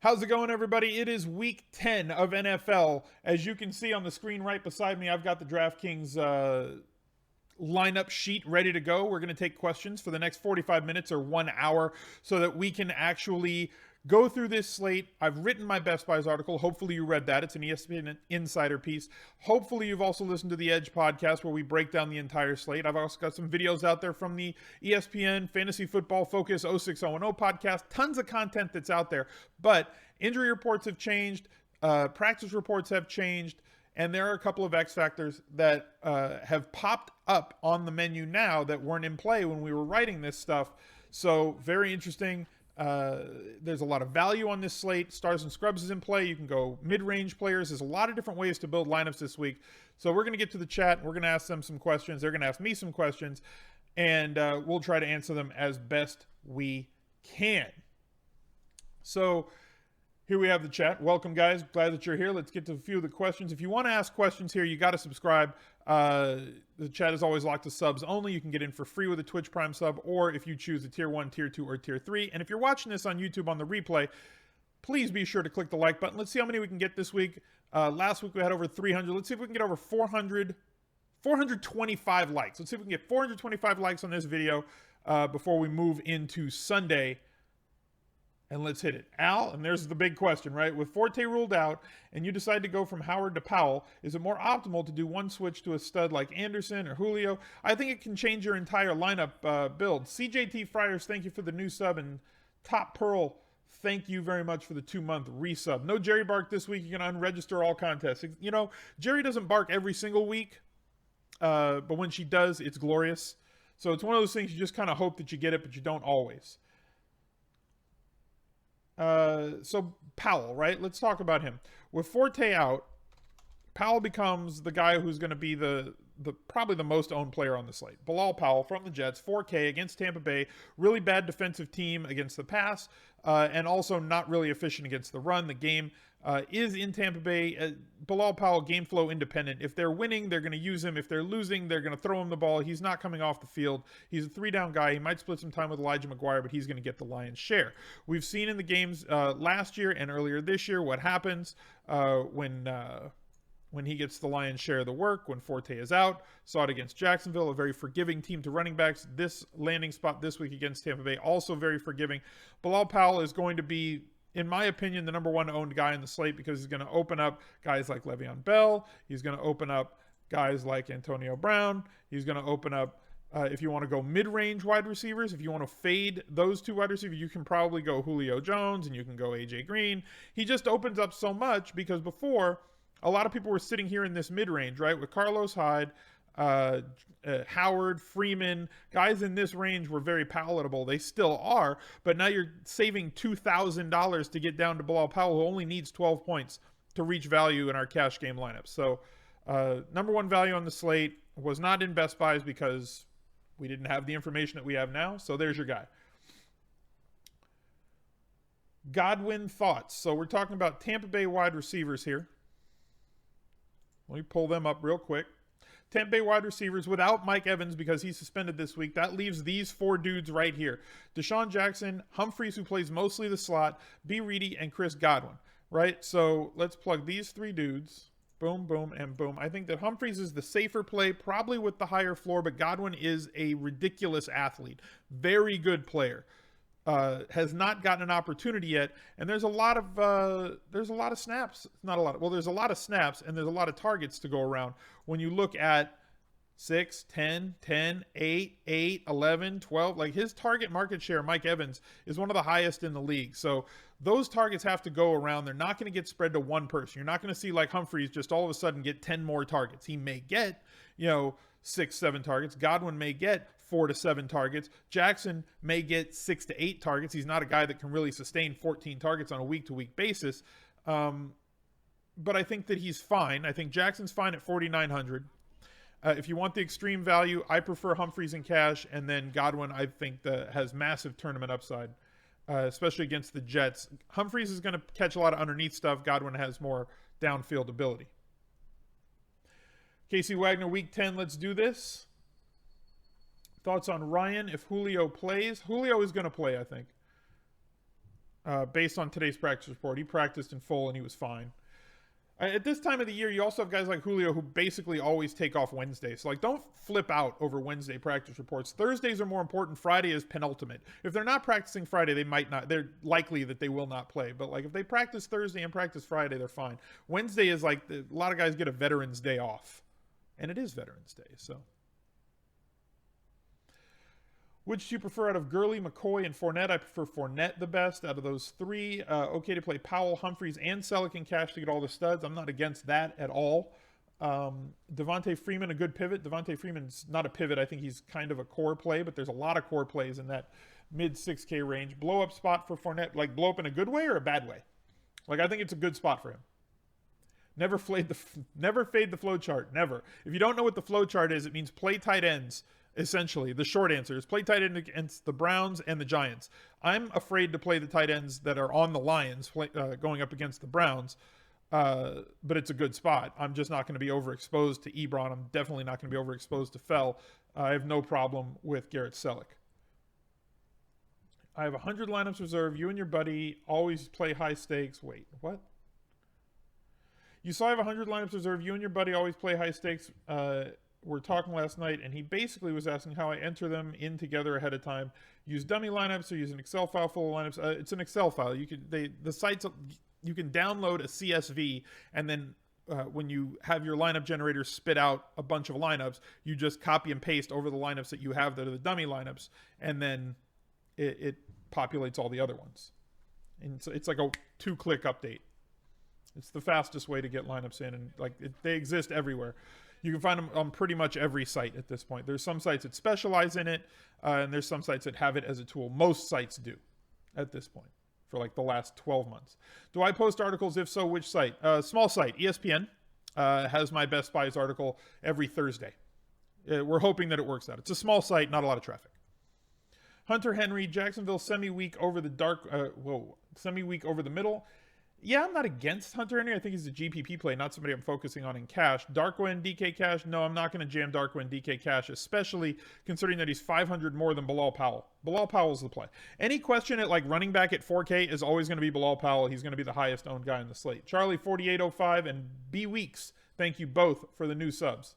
How's it going, everybody? It is week 10 of NFL. As you can see on the screen right beside me, I've got the DraftKings lineup sheet ready to go. We're going to take questions for the next 45 minutes or 1 hour so that we can actually go through this slate. I've written my Best Buys article. Hopefully you read that. It's an ESPN Insider piece. Hopefully you've also listened to the Edge podcast where we break down the entire slate. I've also got some videos out there from the ESPN Fantasy Football Focus 06010 podcast. Tons of content that's out there. But injury reports have changed. Practice reports have changed. And there are a couple of X factors that have popped up on the menu now that weren't in play when we were writing this stuff. So very interesting. There's a lot of value on this slate. Stars and scrubs is in play. You can go mid-range players. There's a lot of different ways to build lineups this week. So we're going to get to the chat. We're going to ask them some questions. They're going to ask me some questions. And we'll try to answer them as best we can. So here we have the chat. Welcome, guys. Glad that you're here. Let's get to a few of the questions. If you want to ask questions here, you got to subscribe. The chat is always locked to subs only. You can get in for free with a Twitch Prime sub, or if you choose a tier 1, tier 2, or tier 3. And if you're watching this on YouTube on the replay, please be sure to click the like button. Let's see how many we can get this week. Last week we had over 300. Let's see if we can get over 425 likes. Let's see if we can get 425 likes on this video before we move into Sunday. And let's hit it. Al, and there's the big question, right? With Forte ruled out and you decide to go from Howard to Powell, is it more optimal to do one switch to a stud like Anderson or Julio? I think it can change your entire lineup build. CJT Friars, thank you for the new sub. And Top Pearl, thank you very much for the 2-month resub. No Jerry Bark this week. You can unregister all contests. You know, Jerry doesn't bark every single week, but when she does, it's glorious. So it's one of those things you just kind of hope that you get it, but you don't always. So Powell, right? Let's talk about him. With Forte out, Powell becomes the guy who's going to be the probably the most owned player on the slate. Bilal Powell from the Jets, 4K against Tampa Bay, really bad defensive team against the pass, and also not really efficient against the run. The game is in Tampa Bay. Bilal Powell, game flow independent. If they're winning, they're going to use him. If they're losing, they're going to throw him the ball. He's not coming off the field. He's a 3-down guy. He might split some time with Elijah McGuire, but he's going to get the lion's share. We've seen in the games last year and earlier this year what happens when he gets the lion's share of the work, when Forte is out. Saw it against Jacksonville, a very forgiving team to running backs. This landing spot this week against Tampa Bay, also very forgiving. Bilal Powell is going to be, in my opinion, the number 1 owned guy in the slate because he's going to open up guys like Le'Veon Bell. He's going to open up guys like Antonio Brown. He's going to open up, if you want to go mid-range wide receivers, if you want to fade those 2 wide receivers, you can probably go Julio Jones and you can go A.J. Green. He just opens up so much because before, a lot of people were sitting here in this mid-range, right, with Carlos Hyde, Howard, Freeman. Guys in this range were very palatable. They still are, but now you're saving $2,000 to get down to Bilal Powell, who only needs 12 points to reach value in our cash game lineup. So number 1 value on the slate was not in Best Buys because we didn't have the information that we have now. So there's your guy. Godwin thoughts. So we're talking about Tampa Bay wide receivers here. Let me pull them up real quick. Tampa Bay wide receivers without Mike Evans because he's suspended this week. That leaves these 4 dudes right here. Deshaun Jackson, Humphreys, who plays mostly the slot, B. Reedy, and Chris Godwin, right? So let's plug these 3 dudes. Boom, boom, and boom. I think that Humphreys is the safer play, probably with the higher floor, but Godwin is a ridiculous athlete. Very good player. Has not gotten an opportunity yet, and there's a lot of snaps. Not a lot. Well, there's a lot of snaps, and there's a lot of targets to go around. When you look at 6, 10, 10, 8, 8, 11, 12, like his target market share, Mike Evans, is one of the highest in the league. So those targets have to go around. They're not going to get spread to one person. You're not going to see like Humphreys just all of a sudden get 10 more targets. He may get, 6, 7 targets. Godwin may get 4 to 7 targets. Jackson may get 6 to 8 targets. He's not a guy that can really sustain 14 targets on a week-to-week basis. But I think that he's fine. I think Jackson's fine at 4,900. If you want the extreme value, I prefer Humphreys in cash, and then Godwin, I think, has massive tournament upside, especially against the Jets. Humphreys is going to catch a lot of underneath stuff. Godwin has more downfield ability. Casey Wagner, week 10, let's do this. Thoughts on Ryan if Julio plays? Julio is going to play, I think. based on today's practice report. He practiced in full and he was fine. At this time of the year, you also have guys like Julio who basically always take off Wednesday. So, like, don't flip out over Wednesday practice reports. Thursdays are more important. Friday is penultimate. If they're not practicing Friday, they might not. They're likely that they will not play. But, like, if they practice Thursday and practice Friday, they're fine. Wednesday is like, a lot of guys get a Veterans Day off. And it is Veterans Day, so. Which do you prefer out of Gurley, McCoy, and Fournette? I prefer Fournette the best out of those three. Okay to play Powell, Humphreys, and Selleck in cash to get all the studs. I'm not against that at all. Devontae Freeman, a good pivot. Devontae Freeman's not a pivot. I think he's kind of a core play, but there's a lot of core plays in that mid 6K range. Blow up spot for Fournette, like blow up in a good way or a bad way? Like, I think it's a good spot for him. Never fade the flow chart. Never. If you don't know what the flow chart is, it means play tight ends. Essentially, the short answer is play tight end against the Browns and the Giants. I'm afraid to play the tight ends that are on the Lions going up against the Browns, but it's a good spot. I'm just not going to be overexposed to Ebron. I'm definitely not going to be overexposed to Fell. I have no problem with Garrett Selleck. I have 100 lineups reserved. You and your buddy always play high stakes. Wait, what? You saw I have 100 lineups reserved. You and your buddy always play high stakes. We're talking last night, and he basically was asking how I enter them in together ahead of time. Use dummy lineups or use an Excel file full of lineups. It's an Excel file. You can the sites you can download a CSV, and then when you have your lineup generator spit out a bunch of lineups, you just copy and paste over the lineups that you have that are the dummy lineups, and then it populates all the other ones. And so it's like a 2-click update. It's the fastest way to get lineups in, and they exist everywhere. You can find them on pretty much every site at this point. There's some sites that specialize in it, and there's some sites that have it as a tool. Most sites do at this point for like the last 12 months. Do I post articles? If so, which site? Small site, ESPN, has my Best Buys article every Thursday. We're hoping that it works out. It's a small site, not a lot of traffic. Hunter Henry, Jacksonville semi-week over the semi-week over the middle. Yeah, I'm not against Hunter Henry. I think he's a GPP play, not somebody I'm focusing on in cash. Darkwa, DK cash? No, I'm not going to jam Darkwa, DK cash, especially considering that he's 500 more than Bilal Powell. Bilal Powell's the play. Any question at like running back at 4K is always going to be Bilal Powell. He's going to be the highest owned guy in the slate. Charlie 4805 and B Weeks, thank you both for the new subs.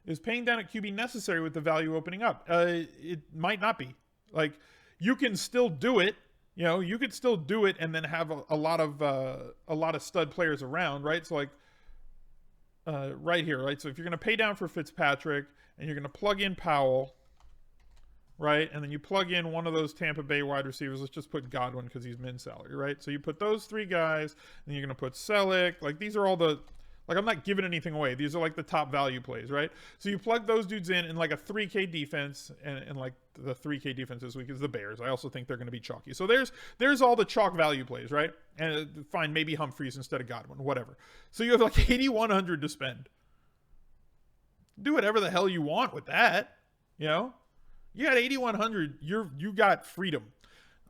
Is paying down at QB necessary with the value opening up? It might not be. Like, you can still do it. You know, you could still do it and then have a lot of stud players around, right? So like right here, right? So if you're going to pay down for Fitzpatrick and you're going to plug in Powell, right? And then you plug in one of those Tampa Bay wide receivers. Let's just put Godwin because he's min salary, right? So you put those three guys, and you're going to put Selleck. Like, these are all the... Like, I'm not giving anything away. These are like the top value plays, right? So you plug those dudes in like a 3K defense, and like the 3K defense this week is the Bears. I also think they're going to be chalky. So there's all the chalk value plays, right? And fine, maybe Humphreys instead of Godwin, whatever. So you have like 8,100 to spend. Do whatever the hell you want with that, you know? You got 8,100. You got freedom.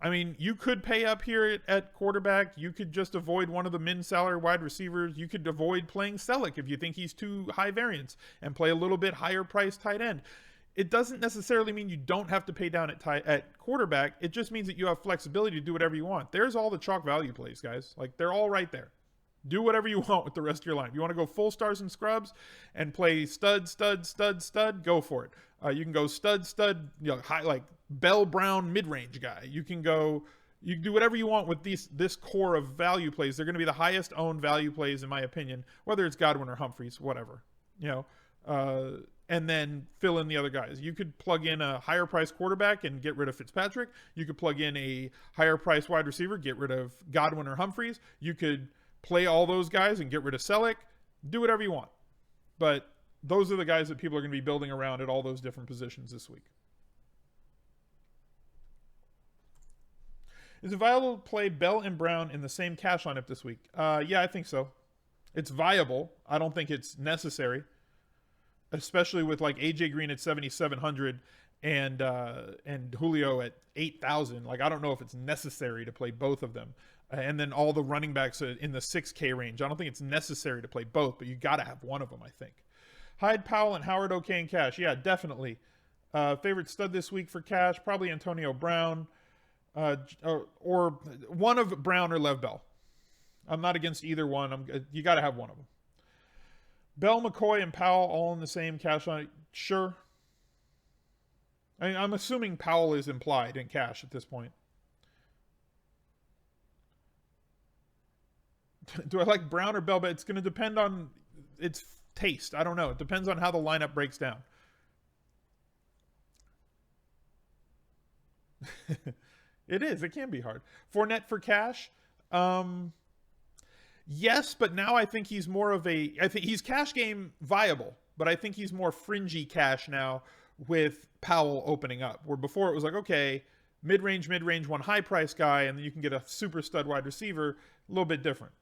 I mean, you could pay up here at quarterback. You could just avoid one of the min salary wide receivers. You could avoid playing Selleck if you think he's too high variance and play a little bit higher priced tight end. It doesn't necessarily mean you don't have to pay down at quarterback. It just means that you have flexibility to do whatever you want. There's all the chalk value plays, guys. Like, they're all right there. Do whatever you want with the rest of your line. If you want to go full stars and scrubs and play stud, go for it. You can go stud, you know, high, like Bell Brown mid-range guy. You can do whatever you want with this core of value plays. They're going to be the highest owned value plays, in my opinion, whether it's Godwin or Humphreys, whatever, you know, and then fill in the other guys. You could plug in a higher price quarterback and get rid of Fitzpatrick. You could plug in a higher price wide receiver, get rid of Godwin or Humphreys. You could play all those guys and get rid of Selleck. Do whatever you want. But those are the guys that people are going to be building around at all those different positions this week. Is it viable to play Bell and Brown in the same cash lineup this week? Yeah, I think so. It's viable. I don't think it's necessary, especially with like AJ Green at 7,700 and Julio at 8,000. Like, I don't know if it's necessary to play both of them. And then all the running backs in the 6K range. I don't think it's necessary to play both, but you got to have one of them, I think. Hyde, Powell, and Howard okay in cash. Yeah, definitely. Favorite stud this week for cash, probably Antonio Brown, or one of Brown or Lev Bell. I'm not against either one. You got to have one of them. Bell, McCoy, and Powell all in the same cash line. Sure. I'm assuming Powell is implied in cash at this point. Do I like Brown or Bell? But it's going to depend on its taste. I don't know. It depends on how the lineup breaks down. It is. It can be hard. Fournette for cash. Yes, but now I think he's more of a... I think he's cash game viable, but I think he's more fringy cash now with Powell opening up. Where before it was like, okay, mid-range, one high-price guy, and then you can get a super stud wide receiver. A little bit different.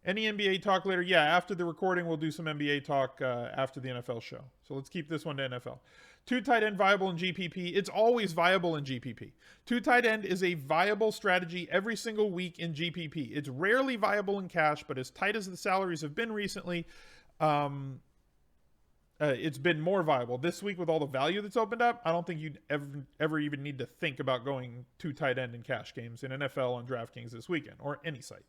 Any NBA talk later? Yeah, after the recording, we'll do some NBA talk after the NFL show. So let's keep this one to NFL. 2 tight end viable in GPP. It's always viable in GPP. 2 tight end is a viable strategy every single week in GPP. It's rarely viable in cash, but as tight as the salaries have been recently, it's been more viable. This week with all the value that's opened up, I don't think you'd ever even need to think about going 2 tight end in cash games in NFL on DraftKings this weekend or any site.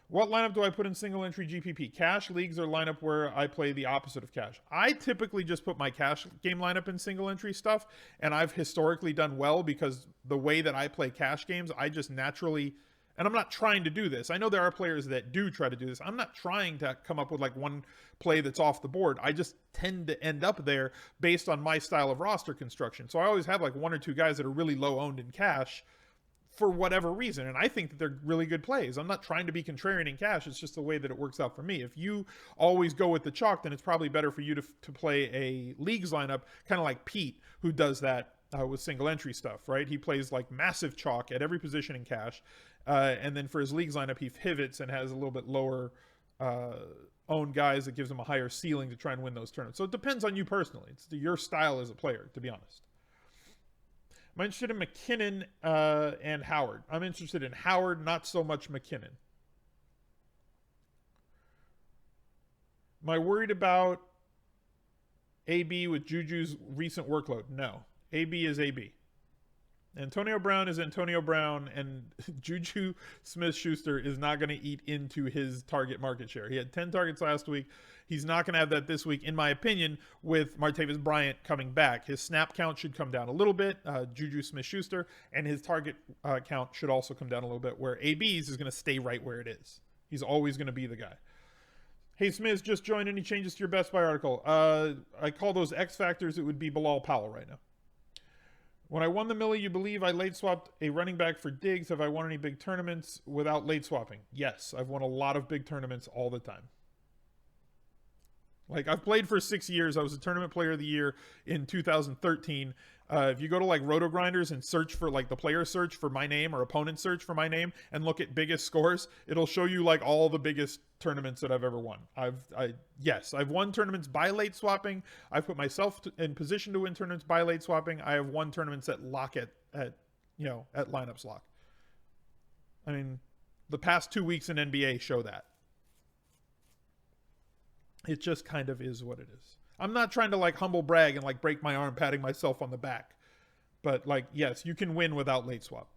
What lineup do I put in single entry GPP? Cash leagues or lineup where I play the opposite of cash? I typically just put my cash game lineup in single entry stuff, and I've historically done well because the way that I play cash games, I just naturally, and I'm not trying to do this. I know there are players that do try to do this. I'm not trying to come up with like one play that's off the board. I just tend to end up there based on my style of roster construction. So I always have like 1 or 2 guys that are really low owned in cash for whatever reason, and I think that they're really good plays. I'm not trying to be contrarian in cash. It's just the way that it works out for me. If you always go with the chalk, then it's probably better for you to play a leagues lineup, kind of like Pete, who does that with single entry stuff, right? He plays like massive chalk at every position in cash, and then for his leagues lineup, he pivots and has a little bit lower owned guys that gives him a higher ceiling to try and win those tournaments. So it depends on you personally. It's your style as a player, to be honest. I'm interested in McKinnon and Howard. I'm interested in Howard, not so much McKinnon. Am I worried about AB with Juju's recent workload? No. AB is AB. Antonio Brown is Antonio Brown, and Juju Smith-Schuster is not going to eat into his target market share. He had 10 targets last week. He's not going to have that this week, in my opinion, with Martavis Bryant coming back. His snap count should come down a little bit, Juju Smith-Schuster, and his target count should also come down a little bit, where AB's is going to stay right where it is. He's always going to be the guy. Hey, Smith, just joined. Any changes to your Best Buy article? I call those X factors. It would be Bilal Powell right now. When I won the Millie, you believe I late swapped a running back for Diggs. Have I won any big tournaments without late swapping? Yes, I've won a lot of big tournaments all the time. Like, I've played for 6 years. I was a tournament player of the year in 2013. If you go to like Roto Grinders and search for like the player search for my name or opponent search for my name and look at biggest scores, it'll show you like all the biggest tournaments that I've ever won. Yes, I've won tournaments by late swapping. I've put myself in position to win tournaments by late swapping. I have won tournaments at lock at lineups lock. I mean, the past 2 weeks in NBA show that. It just kind of is what it is. I'm not trying to like humble brag and like break my arm patting myself on the back. But like, yes, you can win without late swap.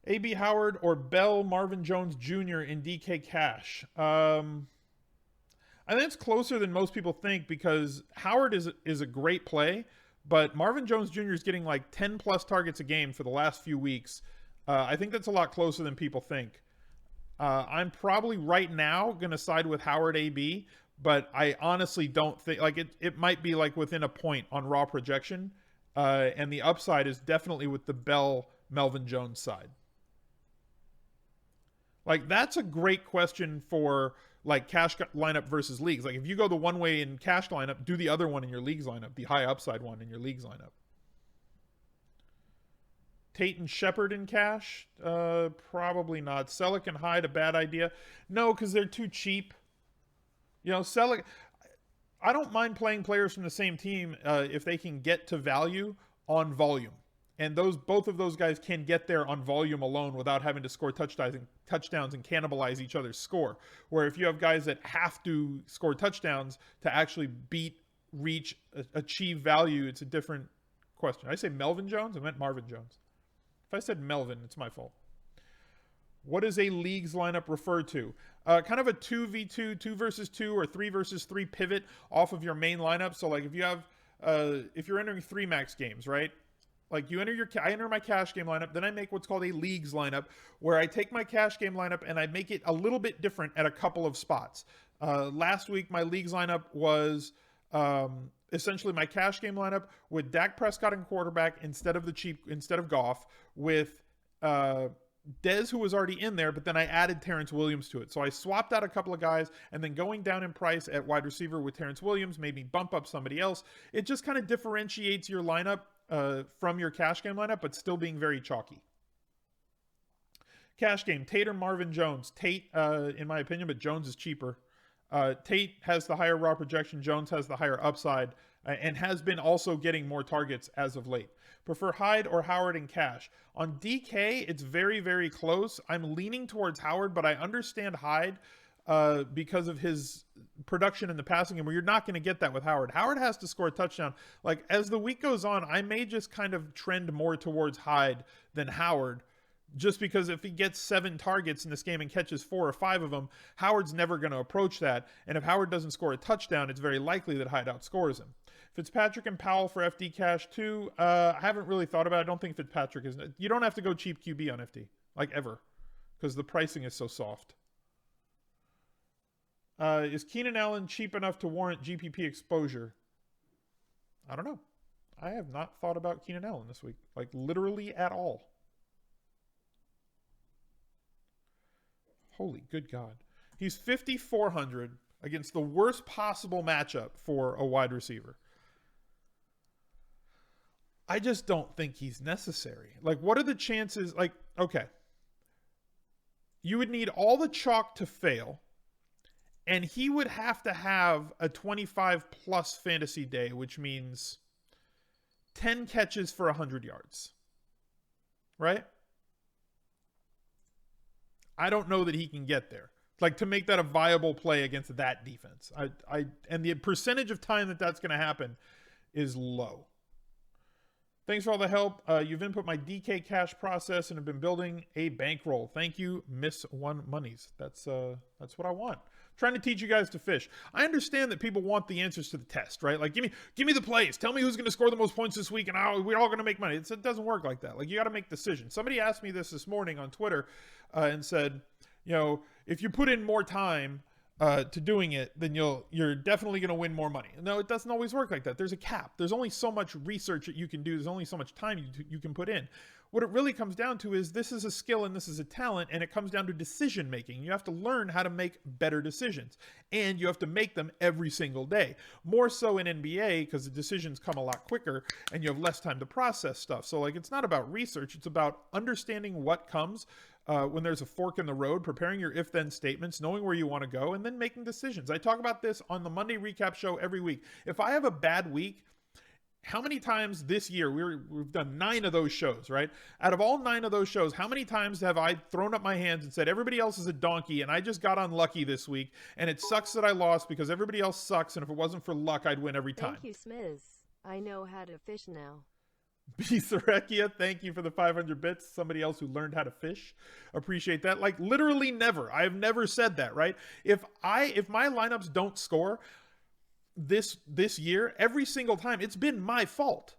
A.B. Howard or Bell Marvin Jones Jr. in DK Cash. I think it's closer than most people think because Howard is a great play, but Marvin Jones Jr. is getting like 10 plus targets a game for the last few weeks. I think that's a lot closer than people think. I'm probably right now going to side with Howard AB, but I honestly don't think like it might be like within a point on raw projection. And the upside is definitely with the Bell Melvin Jones side. Like that's a great question for like cash lineup versus leagues. Like if you go the one way in cash lineup, do the other one in your leagues lineup, the high upside one in your leagues lineup. Tate and Shepard in cash? Probably not. Selleck and Hyde, a bad idea. No, because they're too cheap. You know, Selleck, I don't mind playing players from the same team if they can get to value on volume. And both of those guys can get there on volume alone without having to score touchdowns and cannibalize each other's score. Where if you have guys that have to score touchdowns to actually beat, reach, achieve value, it's a different question. Did I say Melvin Jones? I meant Marvin Jones. If I said Melvin, it's my fault. What does a league's lineup refer to? Kind of a 2v2, 2 versus 2, or 3 versus 3 pivot off of your main lineup. So like if you have, if you're entering 3 max games, right? Like I enter my cash game lineup, then I make what's called a leagues lineup, where I take my cash game lineup and I make it a little bit different at a couple of spots. Last week, my leagues lineup was essentially my cash game lineup with Dak Prescott and quarterback instead of Goff, with Dez, who was already in there, but then I added Terrence Williams to it. So I swapped out a couple of guys, and then going down in price at wide receiver with Terrence Williams made me bump up somebody else. It just kind of differentiates your lineup from your cash game lineup, but still being very chalky. Cash game, Tate or Marvin Jones? Tate, in my opinion, but Jones is cheaper. Tate has the higher raw projection. Jones has the higher upside, and has been also getting more targets as of late. Prefer Hyde or Howard in cash? On DK, it's very, very close. I'm leaning towards Howard, but I understand Hyde because of his production in the passing game, where you're not going to get that with Howard. Howard has to score a touchdown. Like, as the week goes on, I may just kind of trend more towards Hyde than Howard, just because if he gets 7 targets in this game and catches 4 or 5 of them, Howard's never going to approach that. And if Howard doesn't score a touchdown, it's very likely that Hyde outscores him. Fitzpatrick and Powell for FD cash too. I haven't really thought about it. I don't think Fitzpatrick is. You don't have to go cheap QB on FD, like ever, because the pricing is so soft. Is Keenan Allen cheap enough to warrant GPP exposure? I don't know. I have not thought about Keenan Allen this week, like literally at all. Holy good God. He's 5,400 against the worst possible matchup for a wide receiver. I just don't think he's necessary. Like, what are the chances? Like, okay. You would need all the chalk to fail, and he would have to have a 25 plus fantasy day, which means 10 catches for 100 yards. Right? I don't know that he can get there. Like, to make that a viable play against that defense. And the percentage of time that that's going to happen is low. Thanks for all the help. You've input my DK cash process and have been building a bankroll. Thank you, Miss One Monies. That's what I want. Trying to teach you guys to fish. I understand that people want the answers to the test, right? Like, give me the plays. Tell me who's going to score the most points this week, and we're all going to make money. It doesn't work like that. Like, you got to make decisions. Somebody asked me this morning on Twitter and said, you know, if you put in more time to doing it, then you're definitely going to win more money. No, it doesn't always work like that. There's a cap. There's only so much research that you can do. There's only so much time you can put in. What it really comes down to is this is a skill and this is a talent, and it comes down to decision making. You have to learn how to make better decisions, and you have to make them every single day. More so in NBA, because the decisions come a lot quicker and you have less time to process stuff. So like, it's not about research. It's about understanding what comes when there's a fork in the road, preparing your if-then statements, knowing where you want to go, and then making decisions. I talk about this on the Monday recap show every week. If I have a bad week, how many times this year, we've done 9 of those shows, right? Out of all 9 of those shows, how many times have I thrown up my hands and said, everybody else is a donkey, and I just got unlucky this week, and it sucks that I lost because everybody else sucks, and if it wasn't for luck, I'd win every time. Thank you, Smiz. I know how to fish now. B. Sarekia, thank you for the 500 bits. Somebody else who learned how to fish. Appreciate that. Like, literally never. I've never said that, right? If my lineups don't score this year, every single time, it's been my fault.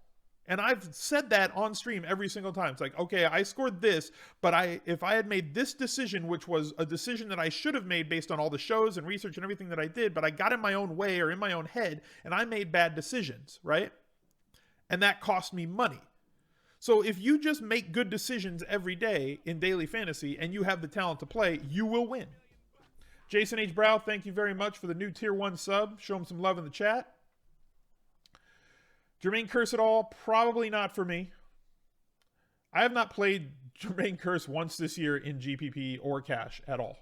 And I've said that on stream every single time. It's like, okay, I scored this, but if I had made this decision, which was a decision that I should have made based on all the shows and research and everything that I did, but I got in my own way or in my own head, and I made bad decisions, right? And that cost me money. So if you just make good decisions every day in daily fantasy and you have the talent to play, you will win. Jason H. Brow, thank you very much for the new tier 1 sub. Show him some love in the chat. Jermaine Curse at all? Probably not for me. I have not played Jermaine Curse once this year in GPP or cash at all.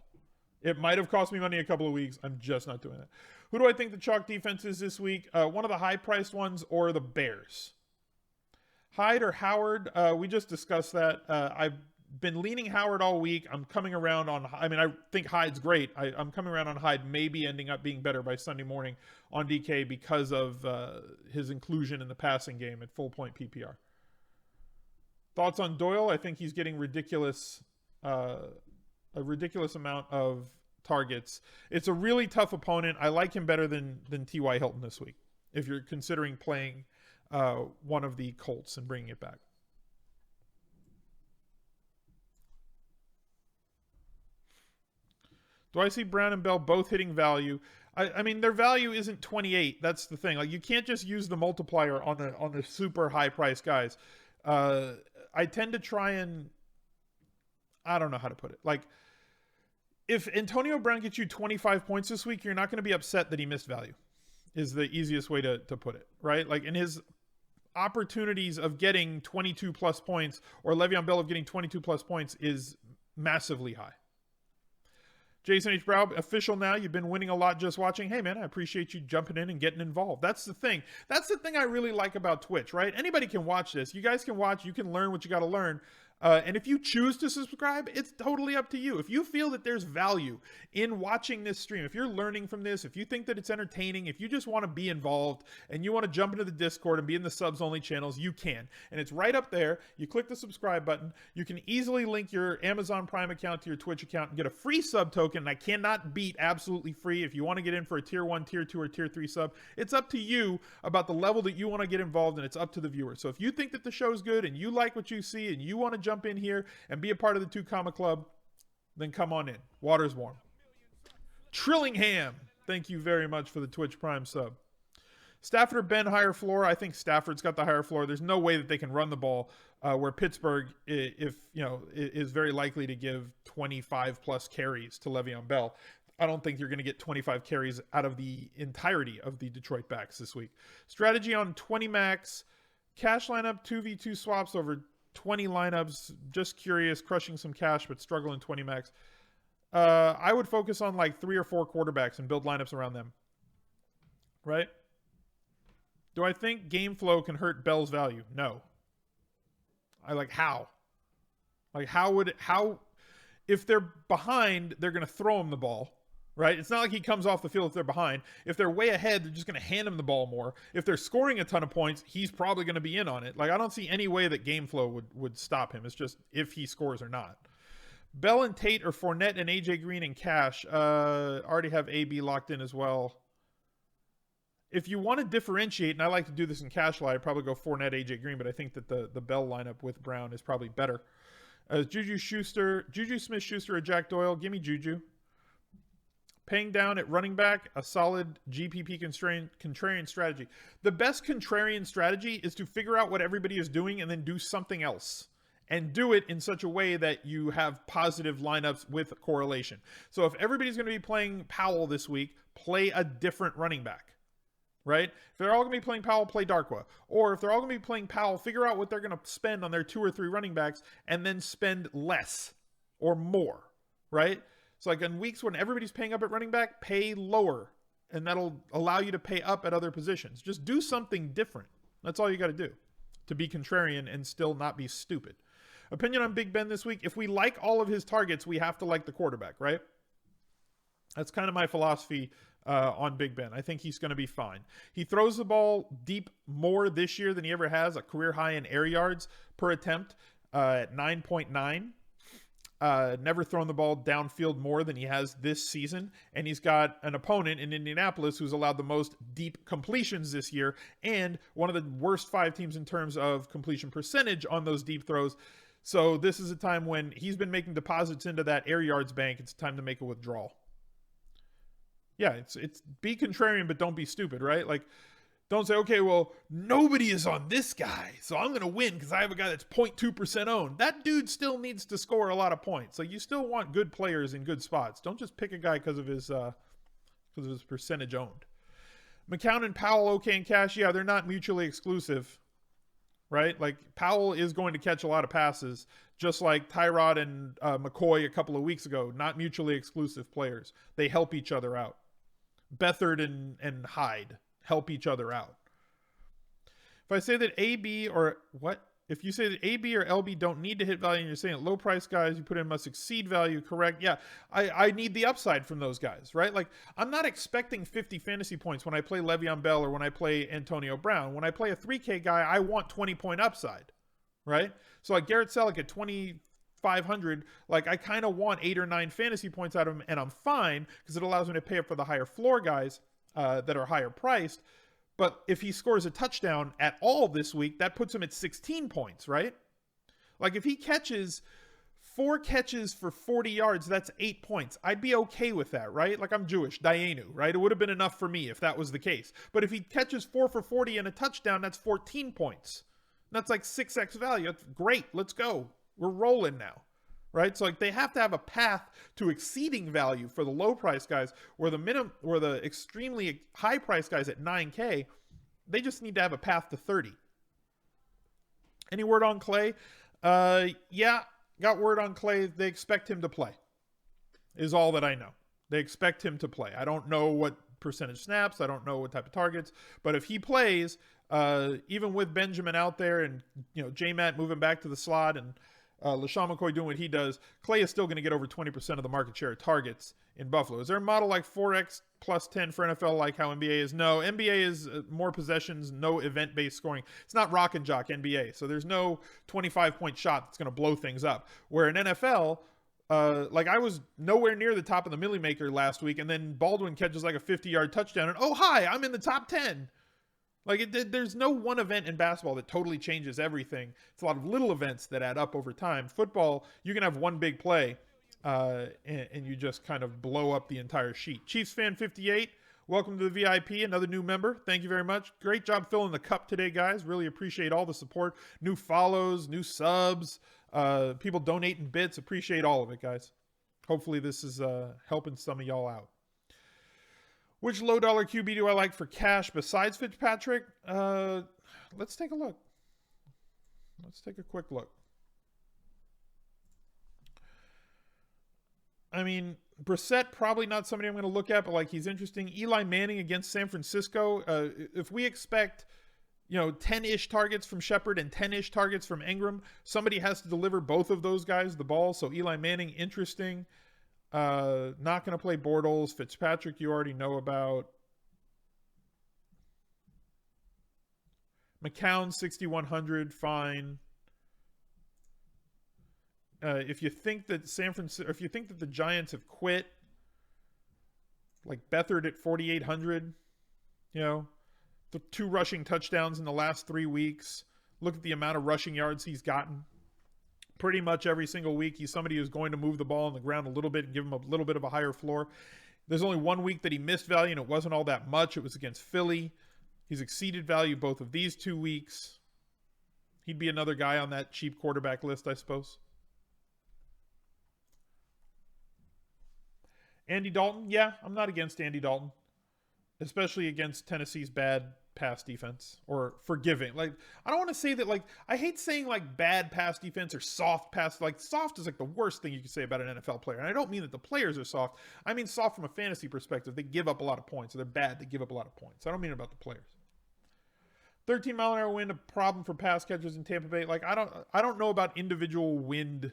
It might have cost me money a couple of weeks. I'm just not doing it. Who do I think the chalk defense is this week? One of the high-priced ones or the Bears? Hyde or Howard? We just discussed that. I've been leaning Howard all week. I'm coming around on. I mean, I think Hyde's great. I'm coming around on Hyde, maybe ending up being better by Sunday morning on DK because of his inclusion in the passing game at full point PPR. Thoughts on Doyle? I think he's getting a ridiculous amount of targets. It's a really tough opponent. I like him better than T.Y. Hilton this week. If you're considering playing one of the Colts and bringing it back. Do I see Brown and Bell both hitting value? I mean, their value isn't 28. That's the thing. Like, you can't just use the multiplier on the super high price guys. I tend to try and, I don't know how to put it. Like, if Antonio Brown gets you 25 points this week, you're not going to be upset that he missed value. Is the easiest way to put it, right? Like, in his opportunities of getting 22 plus points, or Le'Veon Bell of getting 22 plus points, is massively high. Jason H. Brown, official now. You've been winning a lot just watching. Hey, man, I appreciate you jumping in and getting involved. That's the thing. That's the thing I really like about Twitch, right? Anybody can watch this. You guys can watch. You can learn what you got to learn. And if you choose to subscribe, it's totally up to you. If you feel that there's value in watching this stream, if you're learning from this, if you think that it's entertaining, if you just want to be involved and you want to jump into the Discord and be in the subs only channels, you can. And it's right up there. You click the subscribe button. You can easily link your Amazon Prime account to your Twitch account and get a free sub token. And I cannot beat absolutely free. If you want to get in for a tier 1, tier 2, or tier 3 sub, it's up to you about the level that you want to get involved, and it's up to the viewer. So if you think that the show's good and you like what you see and you want to jump in here and be a part of the 2 Comma Club, then come on in. Water's warm. Trillingham, thank you very much for the Twitch Prime sub. Stafford or Ben, higher floor? I think Stafford's got the higher floor. There's no way that they can run the ball where Pittsburgh, is very likely to give 25 plus carries to Le'Veon Bell. I don't think you're going to get 25 carries out of the entirety of the Detroit backs this week. Strategy on 20 max, cash lineup, 2v2 swaps over 20 lineups. Just curious, crushing some cash but struggling 20 max. I would focus on like 3 or 4 quarterbacks and build lineups around them. Right? Do I think game flow can hurt Bell's value? No. How? If they're behind, they're going to throw him the ball. Right? It's not like he comes off the field if they're behind. If they're way ahead, they're just going to hand him the ball more. If they're scoring a ton of points, he's probably going to be in on it. Like, I don't see any way that game flow would stop him. It's just if he scores or not. Bell and Tate or Fournette and AJ Green and Cash. Already have AB locked in as well. If you want to differentiate, and I like to do this in Cash Line, I'd probably go Fournette, AJ Green, but I think that the Bell lineup with Brown is probably better. Juju Smith-Schuster or Jack Doyle? Give me Juju. Paying down at running back, a solid GPP contrarian strategy. The best contrarian strategy is to figure out what everybody is doing and then do something else. And do it in such a way that you have positive lineups with correlation. So if everybody's going to be playing Powell this week, play a different running back. Right? If they're all going to be playing Powell, play Darkwa. Or if they're all going to be playing Powell, figure out what they're going to spend on their 2 or 3 running backs and then spend less or more. Right? So like in weeks when everybody's paying up at running back, pay lower. And that'll allow you to pay up at other positions. Just do something different. That's all you got to do to be contrarian and still not be stupid. Opinion on Big Ben this week. If we like all of his targets, we have to like the quarterback, right? That's kind of my philosophy on Big Ben. I think he's going to be fine. He throws the ball deep more this year than he ever has, a career high in air yards per attempt at 9.9. Never thrown the ball downfield more than he has this season. And he's got an opponent in Indianapolis who's allowed the most deep completions this year and one of the worst 5 teams in terms of completion percentage on those deep throws. So this is a time when he's been making deposits into that air yards bank. It's time to make a withdrawal. Yeah, it's be contrarian, but don't be stupid, right? Like, don't say, okay, well, nobody is on this guy, so I'm going to win because I have a guy that's 0.2% owned. That dude still needs to score a lot of points. So you still want good players in good spots. Don't just pick a guy because of his percentage owned. McCown and Powell, okay, and Cash, yeah, they're not mutually exclusive, right? Like, Powell is going to catch a lot of passes, just like Tyrod and McCoy a couple of weeks ago. Not mutually exclusive players. They help each other out. Beathard and Hyde help each other out. If I say that AB or what? If you say that AB or LB don't need to hit value and you're saying low price guys you put in must exceed value, correct? Yeah, I need the upside from those guys, right? Like, I'm not expecting 50 fantasy points when I play Le'Veon Bell or when I play Antonio Brown. When I play a 3K guy, I want 20-point upside, right? So like Garrett Selleck at 2,500, like I kind of want 8 or 9 fantasy points out of him, and I'm fine because it allows me to pay up for the higher floor guys that are higher priced. But if he scores a touchdown at all this week, that puts him at 16 points, right? Like if he catches 4 catches for 40 yards, that's 8 points. I'd be okay with that, right? Like I'm Jewish, Dayenu, right? It would have been enough for me if that was the case. But if he catches 4 for 40 and a touchdown, that's 14 points. That's like 6x value. That's great. Let's go. We're rolling now. Right? So like they have to have a path to exceeding value for the low price guys, where the extremely high price guys at 9K, they just need to have a path to 30. Any word on Clay? Yeah, got word on Clay. They expect him to play. Is all that I know. They expect him to play. I don't know what percentage snaps. I don't know what type of targets. But if he plays, even with Benjamin out there and J-Matt moving back to the slot and LaShawn McCoy doing what he does, Clay is still going to get over 20% of the market share of targets in Buffalo. Is there a model like 4x plus 10 for NFL like how NBA is? No, NBA is more possessions, no event-based scoring. It's not rock and jock NBA, so there's no 25-point shot that's going to blow things up. Where in NFL, like I was nowhere near the top of the Millie Maker last week, and then Baldwin catches like a 50-yard touchdown, and oh, hi, I'm in the top 10. Like, there's no one event in basketball that totally changes everything. It's a lot of little events that add up over time. Football, you can have one big play, and you just kind of blow up the entire sheet. Chiefs fan 58, welcome to the VIP, another new member. Thank you very much. Great job filling the cup today, guys. Really appreciate all the support. New follows, new subs, people donating bits. Appreciate all of it, guys. Hopefully this is helping some of y'all out. Which low dollar QB do I like for cash besides Fitzpatrick? Let's take a look. Let's take a quick look. I mean, Brissett, probably not somebody I'm going to look at, but like he's interesting. Eli Manning against San Francisco. If we expect, 10-ish targets from Shepard and 10-ish targets from Ingram, somebody has to deliver both of those guys the ball. So Eli Manning, interesting. Not going to play Bortles. Fitzpatrick, you already know about. McCown, 6,100, fine. If you think that if you think that the Giants have quit, like Beathard at 4,800, the 2 rushing touchdowns in the last 3 weeks. Look at the amount of rushing yards he's gotten. Pretty much every single week, he's somebody who's going to move the ball on the ground a little bit and give him a little bit of a higher floor. There's only 1 week that he missed value, and it wasn't all that much. It was against Philly. He's exceeded value both of these 2 weeks. He'd be another guy on that cheap quarterback list, I suppose. Andy Dalton, yeah, I'm not against Andy Dalton, especially against Tennessee's bad pass defense or forgiving. Like, I don't want to say that, like, I hate saying like bad pass defense or soft pass. Like, soft is like the worst thing you can say about an NFL player. And I don't mean that the players are soft. I mean soft from a fantasy perspective. They give up a lot of points, or they're bad. They give up a lot of points. I don't mean about the players. 13-mile-an-hour wind, a problem for pass catchers in Tampa Bay. Like, I don't know about individual wind.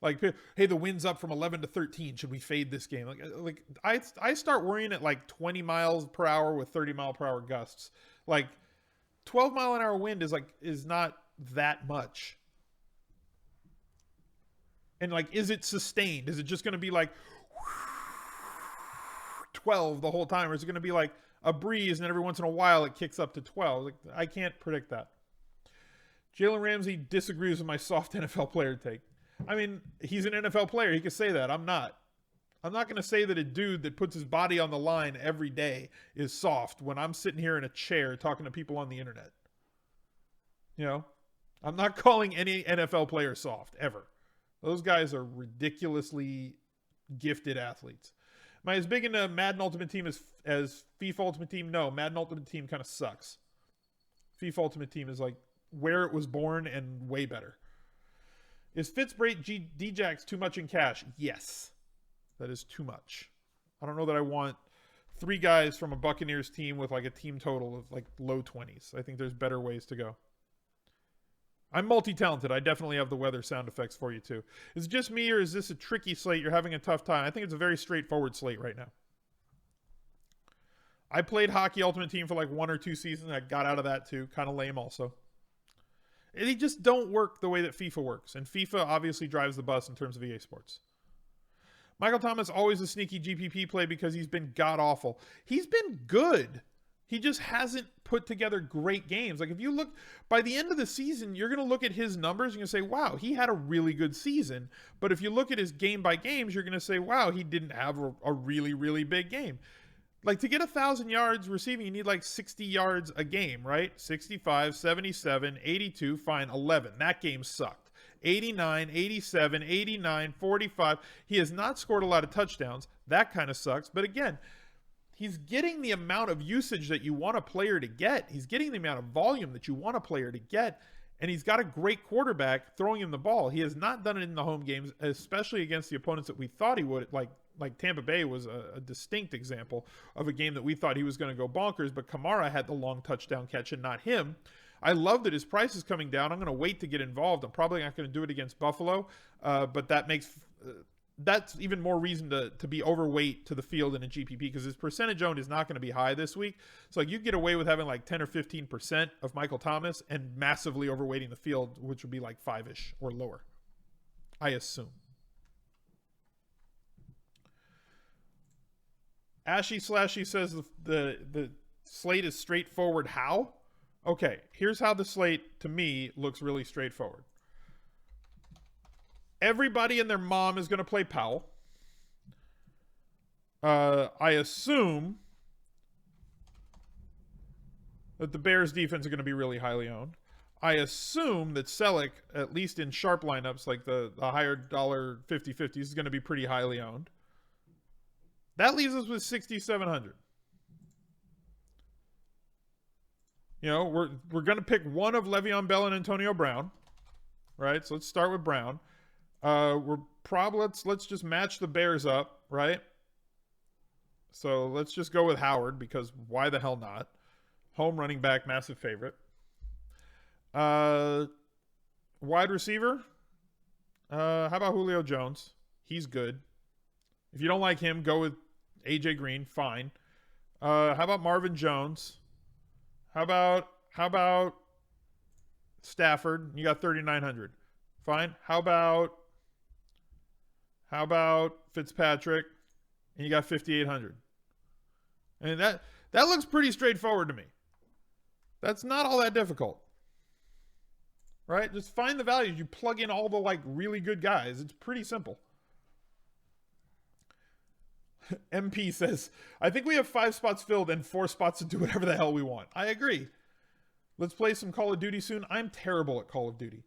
Like, hey, the wind's up from 11 to 13. Should we fade this game? Like I start worrying at like 20 miles per hour with 30-mile-per-hour gusts. Like 12-mile-an-hour wind is not that much. And like, is it sustained? Is it just going to be like 12 the whole time? Or is it going to be like a breeze and every once in a while it kicks up to 12? Like, I can't predict that. Jalen Ramsey disagrees with my soft NFL player take. I mean, he's an NFL player. He can say that. I'm not. I'm not going to say that a dude that puts his body on the line every day is soft when I'm sitting here in a chair talking to people on the internet. I'm not calling any NFL player soft, ever. Those guys are ridiculously gifted athletes. Am I as big into Madden Ultimate Team as FIFA Ultimate Team? No, Madden Ultimate Team kind of sucks. FIFA Ultimate Team is like where it was born and way better. Is Fitzbrate Djax too much in cash? Yes. That is too much. I don't know that I want 3 guys from a Buccaneers team with like a team total of like low 20s. I think there's better ways to go. I'm multi-talented. I definitely have the weather sound effects for you too. Is it just me or is this a tricky slate? You're having a tough time. I think it's a very straightforward slate right now. I played Hockey Ultimate Team for like 1 or 2 seasons. I got out of that too. Kind of lame also. They just don't work the way that FIFA works. And FIFA obviously drives the bus in terms of EA Sports. Michael Thomas, always a sneaky GPP play because he's been god-awful. He's been good. He just hasn't put together great games. Like if you look, by the end of the season, you're going to look at his numbers and you're going to say, wow, he had a really good season. But if you look at his game by games, you're going to say, wow, he didn't have a really, really big game. Like to get 1,000 yards receiving, you need like 60 yards a game, right? 65, 77, 82, fine, 11. That game sucked. 89, 87, 89, 45. He has not scored a lot of touchdowns. That kind of sucks. But again, he's getting the amount of usage that you want a player to get. He's getting the amount of volume that you want a player to get. And he's got a great quarterback throwing him the ball. He has not done it in the home games, especially against the opponents that we thought he would. Like Tampa Bay was a distinct example of a game that we thought he was going to go bonkers, but Kamara had the long touchdown catch and not him. I love that his price is coming down. I'm going to wait to get involved. I'm probably not going to do it against Buffalo, but that makes that's even more reason to be overweight to the field in a GPP because his percentage owned is not going to be high this week. So like you get away with having like 10 or 15% of Michael Thomas and massively overweighting the field, which would be like 5-ish or lower, I assume. Ashy Slashy says the slate is straightforward. How? Okay, here's how the slate, to me, looks really straightforward. Everybody and their mom is going to play Powell. I assume that the Bears defense is going to be really highly owned. I assume that Selleck, at least in sharp lineups, like the higher dollar 50-50s, is going to be pretty highly owned. That leaves us with 6,700. You know, we're going to pick one of Le'Veon Bell and Antonio Brown, right? So let's start with Brown. Let's just match the Bears up, right? So let's just go with Howard because why the hell not? Home running back, massive favorite. Wide receiver. How about Julio Jones? He's good. If you don't like him, go with AJ Green. Fine. How about Marvin Jones? How about Stafford? You got 3,900. Fine. How about Fitzpatrick? And you got 5,800. And that looks pretty straightforward to me. That's not all that difficult. Right? Just find the values. You plug in all the like really good guys. It's pretty simple. MP says, I think we have 5 spots filled and 4 spots to do whatever the hell we want. I agree. Let's play some Call of Duty soon. I'm terrible at Call of Duty.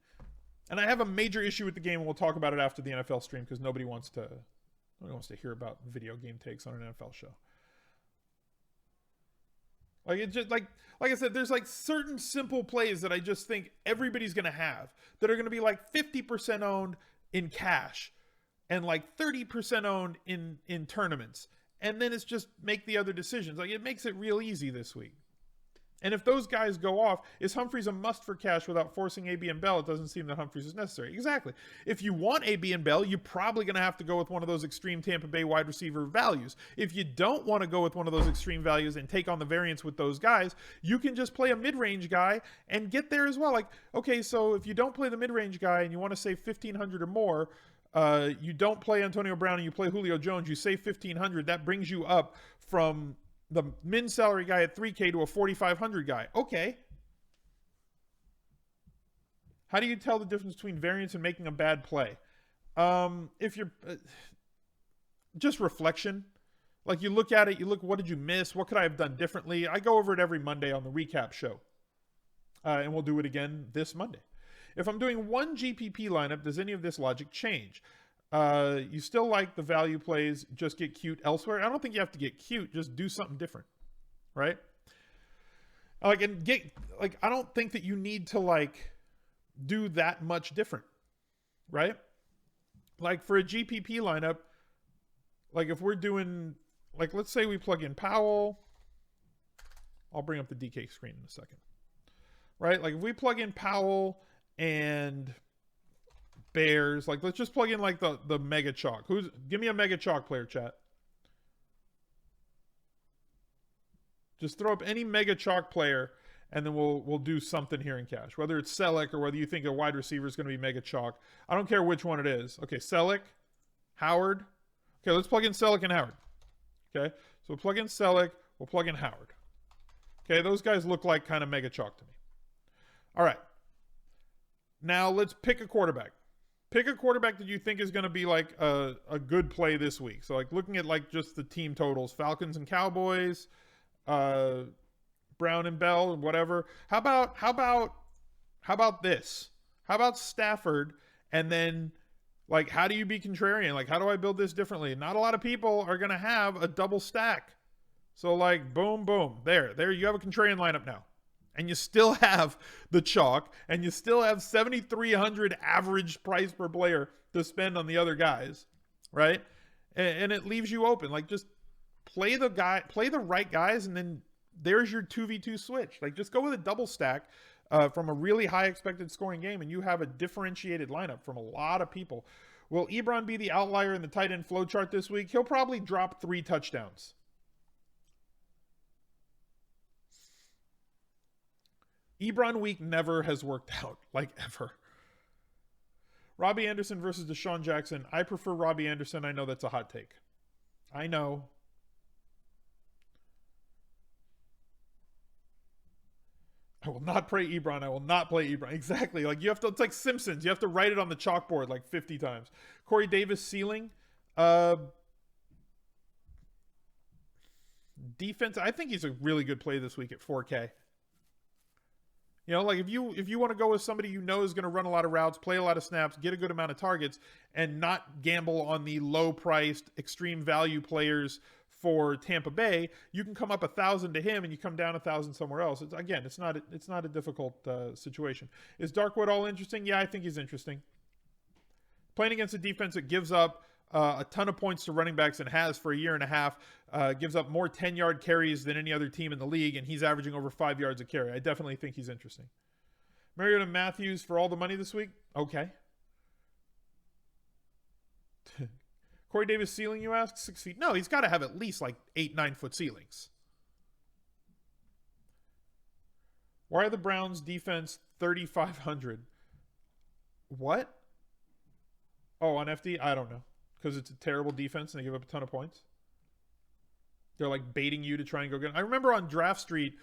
And I have a major issue with the game, and we'll talk about it after the NFL stream because nobody wants to hear about video game takes on an NFL show. Like it just like I said, there's like certain simple plays that I just think everybody's gonna have that are gonna be like 50% owned in cash and like 30% owned in tournaments. And then it's just make the other decisions. Like it makes it real easy this week. And if those guys go off, is Humphries a must for cash without forcing AB and Bell? It doesn't seem that Humphries is necessary. Exactly. If you want AB and Bell, you're probably going to have to go with one of those extreme Tampa Bay wide receiver values. If you don't want to go with one of those extreme values and take on the variance with those guys, you can just play a mid-range guy and get there as well. Like, okay, so if you don't play the mid-range guy and you want to save 1,500 or more, you don't play Antonio Brown and you play Julio Jones, you save 1,500. That brings you up from the min salary guy at 3K to a 4,500 guy. Okay. How do you tell the difference between variance and making a bad play? If you're just reflection, like you look at it, you look, what did you miss? What could I have done differently? I go over it every Monday on the recap show. And we'll do it again this Monday. If I'm doing one GPP lineup, does any of this logic change? You still like the value plays, just get cute elsewhere. I don't think you have to get cute, just do something different, right? I don't think that you need to like do that much different, right? Like for a GPP lineup, like if we're doing like, let's say we plug in Powell. I'll bring up the DK screen in a second. Right? Like, if we plug in Powell and Bears, like, let's just plug in, like, the mega chalk. Give me a mega chalk player, chat. Just throw up any mega chalk player, and then we'll do something here in cash. Whether it's Selleck or whether you think a wide receiver is going to be mega chalk. I don't care which one it is. Okay, Selleck, Howard. Okay, let's plug in Selleck and Howard. Okay, so we'll plug in Selleck. We'll plug in Howard. Okay, those guys look like kind of mega chalk to me. All right. Now let's pick a quarterback. Pick a quarterback that you think is going to be like a good play this week. So, like, looking at like just the team totals, Falcons and Cowboys, Brown and Bell, whatever. How about this? How about Stafford? And then, like, how do you be contrarian? Like, how do I build this differently? Not a lot of people are going to have a double stack. So, like, boom, boom. There you have a contrarian lineup now. And you still have the chalk, and you still have 7,300 average price per player to spend on the other guys, right? And it leaves you open. Like, just play the right guys, and then there's your 2v2 switch. Like, just go with a double stack from a really high expected scoring game, and you have a differentiated lineup from a lot of people. Will Ebron be the outlier in the tight end flow chart this week? He'll probably drop 3 touchdowns. Ebron week never has worked out, like, ever. Robbie Anderson versus Deshaun Jackson. I prefer Robbie Anderson. I know that's a hot take. I know. I will not play Ebron. I will not play Ebron. Exactly. Like, you have to, it's like Simpsons. You have to write it on the chalkboard like 50 times. Corey Davis ceiling. Defense. I think he's a really good play this week at 4K. You know, like, if you want to go with somebody you know is going to run a lot of routes, play a lot of snaps, get a good amount of targets, and not gamble on the low-priced, extreme value players for Tampa Bay, you can come up 1,000 to him and you come down 1,000 somewhere else. It's not a difficult situation. Is Darkwood all interesting? Yeah, I think he's interesting. Playing against a defense that gives up a ton of points to running backs and has for a year and a half, gives up more 10-yard carries than any other team in the league, and he's averaging over 5 yards a carry. I definitely think he's interesting. Mariota Matthews for all the money this week? Okay. Corey Davis ceiling, you ask? 6 feet? No, he's got to have at least like 8-9 foot ceilings. Why are the Browns defense 3,500? What? Oh, on FD? I don't know. Because it's a terrible defense and they give up a ton of points. They're like baiting you to try and go get it. I remember on Draft Street,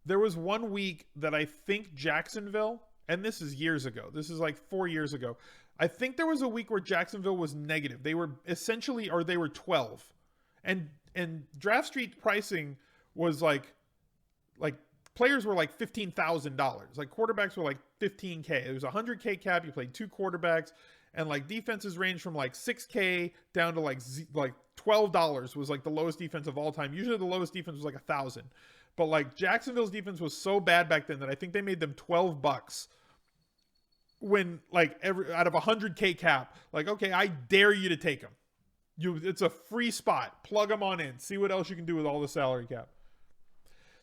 there was one week that I think Jacksonville, and this is years ago. This is like 4 years ago. I think there was a week where Jacksonville was negative. They were essentially, or they were 12. And Draft Street pricing was like players were like $15,000. Like, quarterbacks were like $15K. It was a $100K cap. You played 2 quarterbacks. And like defenses range from like $6K down to like $12 was like the lowest defense of all time. Usually the lowest defense was like $1,000. But like Jacksonville's defense was so bad back then that I think they made them $12 when like out of a $100K cap. Like, okay, I dare you to take them. It's a free spot. Plug them on in. See what else you can do with all the salary cap.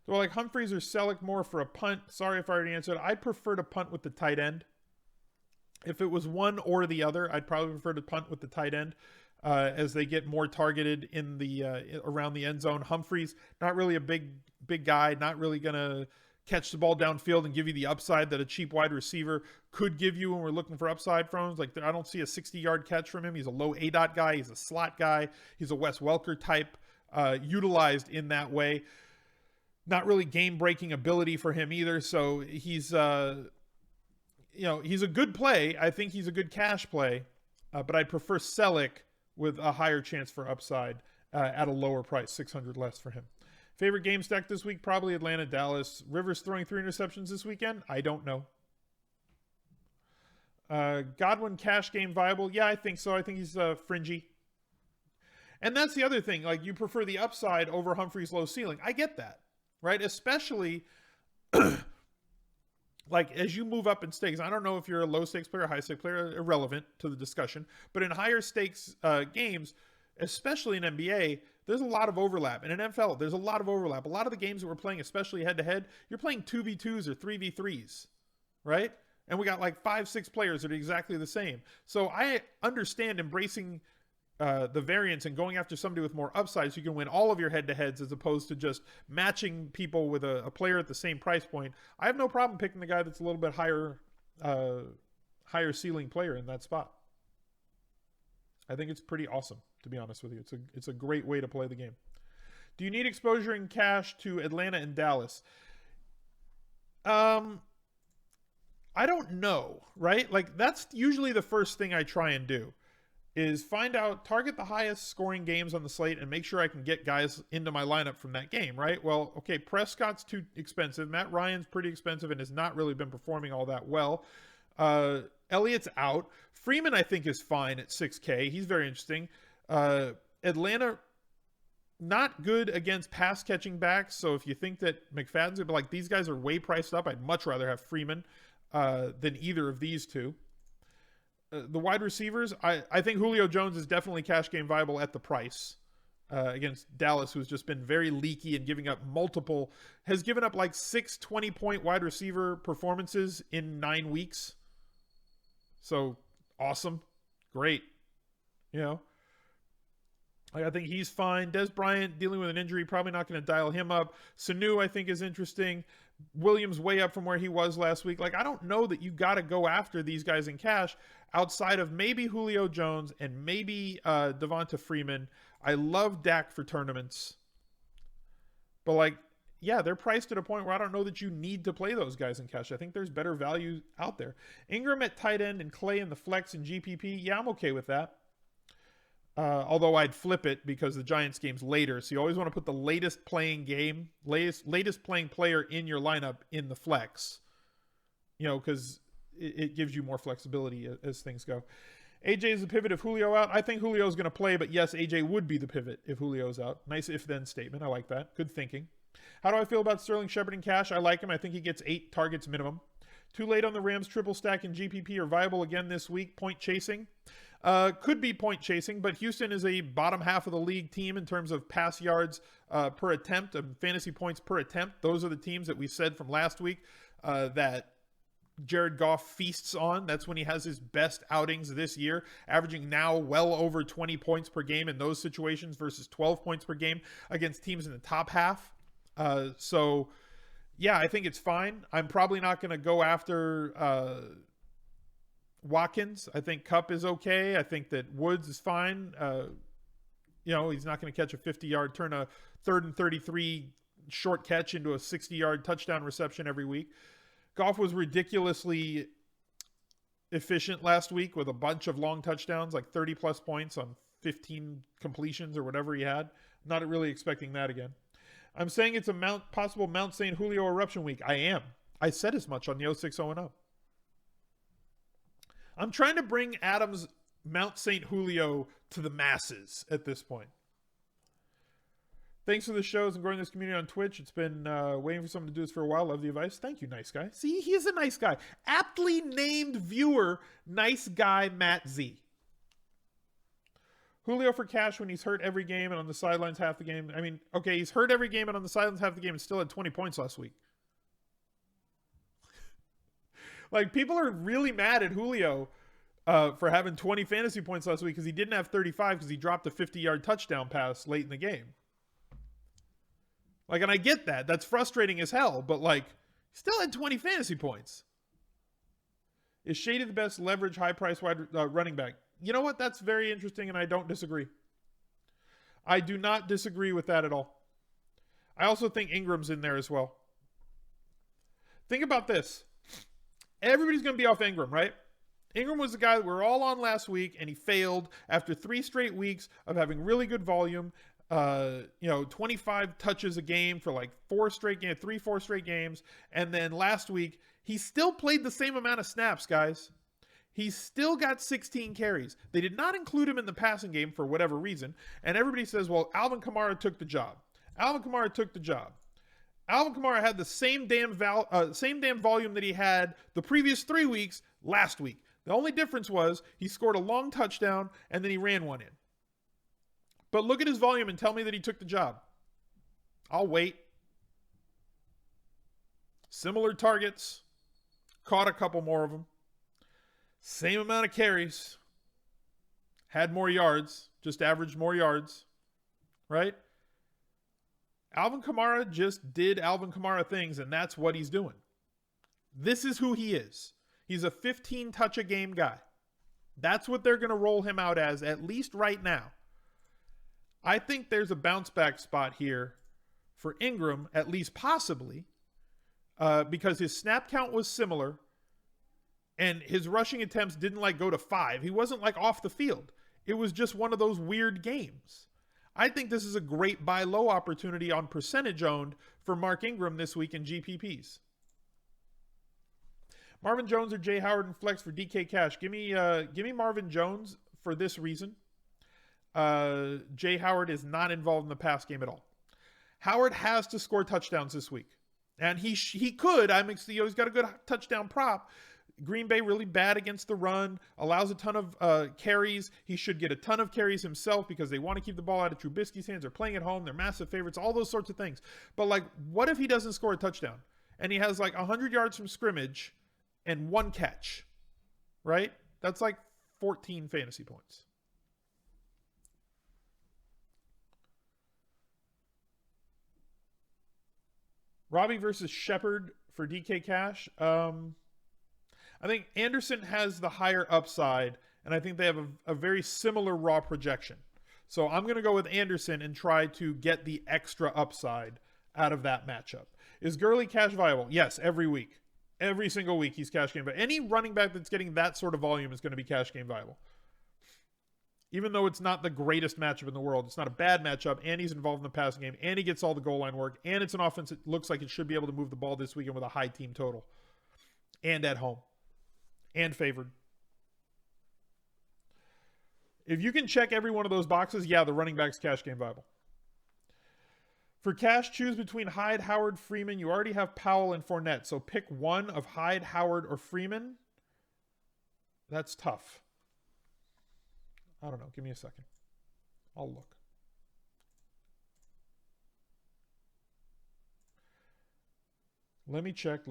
So like Humphreys or Selleck more for a punt. Sorry if I already answered. I'd prefer to punt with the tight end. If it was one or the other, I'd probably prefer to punt with the tight end as they get more targeted in the around the end zone. Humphreys, not really a big guy, not really going to catch the ball downfield and give you the upside that a cheap wide receiver could give you when we're looking for upside from him. Like, I don't see a 60-yard catch from him. He's a low ADOT guy. He's a slot guy. He's a Wes Welker type, utilized in that way. Not really game-breaking ability for him either. So he's he's a good play. I think he's a good cash play, but I'd prefer Selleck with a higher chance for upside at a lower price, 600 less for him. Favorite game stack this week? Probably Atlanta, Dallas. Rivers throwing 3 interceptions this weekend? I don't know. Godwin cash game viable? Yeah, I think so. I think he's fringy. And that's the other thing. Like, you prefer the upside over Humphrey's low ceiling. I get that, right? Especially like as you move up in stakes. I don't know if you're a low stakes player, high stakes player, irrelevant to the discussion. But in higher stakes games, especially in NBA, There's a lot of overlap. In an NFL, there's a lot of overlap. A lot of the games that we're playing, especially head-to-head, you're playing 2v2s or 3v3s, right? And we got like 5-6 players that are exactly the same. So I understand embracing the variance and going after somebody with more upside so you can win all of your head-to-heads as opposed to just matching people with a player at the same price point. I have no problem picking the guy that's a little bit higher ceiling player in that spot. I think it's pretty awesome, to be honest with you. It's a great way to play the game. Do you need exposure in cash to Atlanta and Dallas? I don't know, right? Like, that's usually the first thing I try and do, is target the highest scoring games on the slate and make sure I can get guys into my lineup from that game, right? Well, okay, Prescott's too expensive. Matt Ryan's pretty expensive and has not really been performing all that well. Elliott's out. Freeman, I think, is fine at 6K. He's very interesting. Atlanta, not good against pass catching backs. So if you think that McFadden's gonna be like, these guys are way priced up, I'd much rather have Freeman than either of these two. The wide receivers, I think Julio Jones is definitely cash game viable at the price against Dallas, who's just been very leaky and has given up like 6 20-point wide receiver performances in 9 weeks. So awesome. Great. You know, I think he's fine. Des Bryant dealing with an injury, probably not going to dial him up. Sanu, I think, is interesting. Williams way up from where he was last week. Like, I don't know that you got to go after these guys in cash outside of maybe Julio Jones and maybe Devonta Freeman. I love Dak for tournaments. But, like, yeah, they're priced at a point where I don't know that you need to play those guys in cash. I think there's better value out there. Ingram at tight end and Clay in the flex and GPP. Yeah, I'm okay with that. Although I'd flip it because the Giants game's later. So you always want to put the latest playing player in your lineup in the flex. You know, because it gives you more flexibility as things go. AJ is the pivot if Julio out. I think Julio's going to play, but yes, AJ would be the pivot if Julio's out. Nice if-then statement. I like that. Good thinking. How do I feel about Sterling Shepard in cash? I like him. I think he gets 8 targets minimum. Too late on the Rams. Triple stack and GPP are viable again this week. Point chasing. Could be point chasing, but Houston is a bottom half of the league team in terms of pass yards per attempt and fantasy points per attempt. Those are the teams that we said from last week that Jared Goff feasts on. That's when he has his best outings this year, averaging now well over 20 points per game in those situations versus 12 points per game against teams in the top half. So, yeah, I think it's fine. I'm probably not going to go after Watkins. I think Kupp is okay. I think that Woods is fine. You know, he's not going to catch a 50-yard, turn a 3rd and 33 short catch into a 60-yard touchdown reception every week. Goff was ridiculously efficient last week with a bunch of long touchdowns, like 30-plus points on 15 completions or whatever he had. Not really expecting that again. I'm saying it's a possible Mount St. Julio eruption week. I am. I said as much on the 06-0-0. I'm trying to bring Adams' Mount St. Julio to the masses at this point. Thanks for the shows and growing this community on Twitch. It's been waiting for someone to do this for a while. Love the advice. Thank you, nice guy. See, he is a nice guy. Aptly named viewer, nice guy Matt Z. Julio for cash when he's hurt every game and on the sidelines half the game. I mean, okay, he's hurt every game and on the sidelines half the game and still had 20 points last week. Like, people are really mad at Julio for having 20 fantasy points last week because he didn't have 35 because he dropped a 50-yard touchdown pass late in the game. Like, and I get that. That's frustrating as hell, but, like, still had 20 fantasy points. Is Shady the best leverage, high-price wide running back? You know what? That's very interesting, and I don't disagree. I do not disagree with that at all. I also think Ingram's in there as well. Think about this. Everybody's going to be off Ingram, right? Ingram was the guy that we were all on last week, and he failed after 3 straight weeks of having really good volume. 25 touches a game for like 4 straight games. And then last week, he still played the same amount of snaps, guys. He's still got 16 carries. They did not include him in the passing game for whatever reason. And everybody says, well, Alvin Kamara took the job. Alvin Kamara had the same damn volume that he had the previous 3 weeks last week. The only difference was he scored a long touchdown and then he ran one in. But look at his volume and tell me that he took the job. I'll wait. Similar targets. Caught a couple more of them. Same amount of carries. Had more yards. Just averaged more yards. Right? Alvin Kamara just did Alvin Kamara things, and that's what he's doing. This is who he is. He's a 15 touch a game guy. That's what they're going to roll him out as, at least right now. I think there's a bounce back spot here for Ingram, at least possibly, because his snap count was similar and his rushing attempts didn't go to 5. He wasn't off the field. It was just one of those weird games. I think this is a great buy low opportunity on percentage owned for Mark Ingram this week in GPPs. Marvin Jones or Jay Howard and flex for DK Cash. Give me Marvin Jones for this reason. Jay Howard is not involved in the pass game at all. Howard has to score touchdowns this week, and he could. He's got a good touchdown prop. Green Bay really bad against the run, allows a ton of carries. He should get a ton of carries himself because they want to keep the ball out of Trubisky's hands. They're playing at home. They're massive favorites, all those sorts of things. But what if he doesn't score a touchdown and he has 100 yards from scrimmage and 1 catch, right? That's 14 fantasy points. Robbie versus Shepard for DK Cash. I think Anderson has the higher upside, and I think they have a very similar raw projection. So I'm going to go with Anderson and try to get the extra upside out of that matchup. Is Gurley cash viable? Yes, every week. Every single week he's cash game viable. Any running back that's getting that sort of volume is going to be cash game viable. Even though it's not the greatest matchup in the world, it's not a bad matchup, and he's involved in the passing game, and he gets all the goal line work, and it's an offense that looks like it should be able to move the ball this weekend with a high team total. And at home. And favored. If you can check every one of those boxes, yeah, the running back's cash game viable. For cash, choose between Hyde, Howard, Freeman. You already have Powell and Fournette, so pick one of Hyde, Howard, or Freeman. That's tough. I don't know. Give me a second. I'll look. Let me check.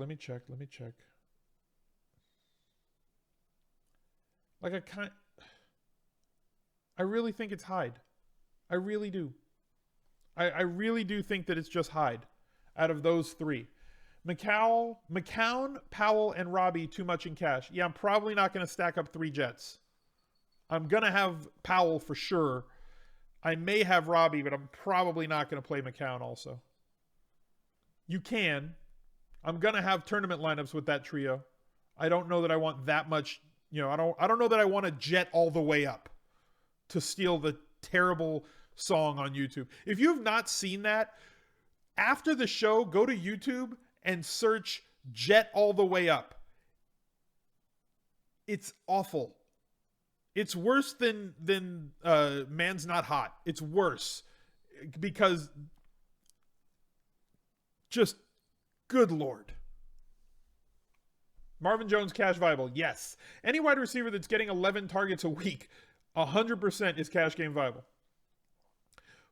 I really think it's Hyde. I really do. I really do think that it's just Hyde out of those 3. McCown, Powell, and Robbie too much in cash. Yeah, I'm probably not going to stack up 3 Jets. I'm going to have Powell for sure. I may have Robbie, but I'm probably not going to play McCown also. You can. I'm going to have tournament lineups with that trio. I don't know that I want that much. I don't know that I want to jet all the way up to steal the terrible song on YouTube. If you have not seen that, after the show, go to YouTube and search Jet All the Way Up. It's awful. It's worse than Man's Not Hot. It's worse because just good Lord. Marvin Jones cash viable. Yes. Any wide receiver that's getting 11 targets a week, 100% is cash game viable.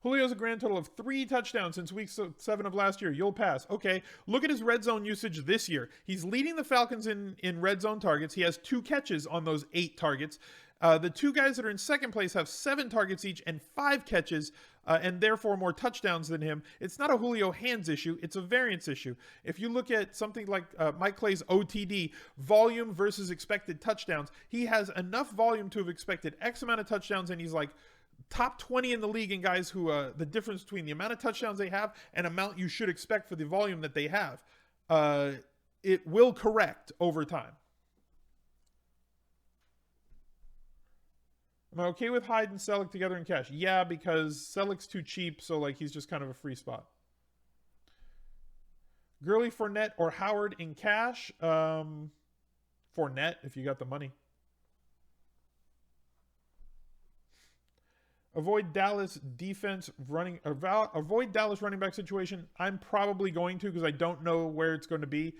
Julio's a grand total of 3 touchdowns since week 7 of last year. You'll pass. Okay. Look at his red zone usage this year. He's leading the Falcons in red zone targets. He has 2 catches on those 8 targets. The 2 guys that are in second place have 7 targets each and 5 catches, and therefore more touchdowns than him. It's not a Julio hands issue. It's a variance issue. If you look at something like Mike Clay's OTD, volume versus expected touchdowns, he has enough volume to have expected X amount of touchdowns, and he's top 20 in the league in guys who the difference between the amount of touchdowns they have and amount you should expect for the volume that they have. It will correct over time. Am I okay with Hyde and Selleck together in cash? Yeah, because Selleck's too cheap, so he's just kind of a free spot. Gurley, Fournette, or Howard in cash? Fournette, if you got the money. Avoid Dallas running back situation. I'm probably going to because I don't know where it's going to be.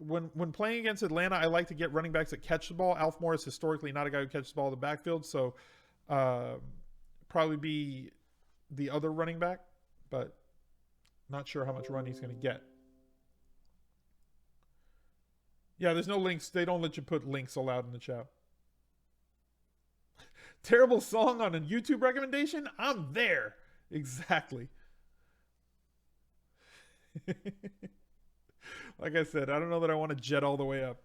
When playing against Atlanta, I like to get running backs that catch the ball. Alf Morris historically not a guy who catches the ball in the backfield, so probably be the other running back, but not sure how much run he's going to get. Yeah, there's no links. They don't let you put links allowed in the chat. Terrible song on a YouTube recommendation? I'm there. Exactly. Like I said, I don't know that I want to jet all the way up.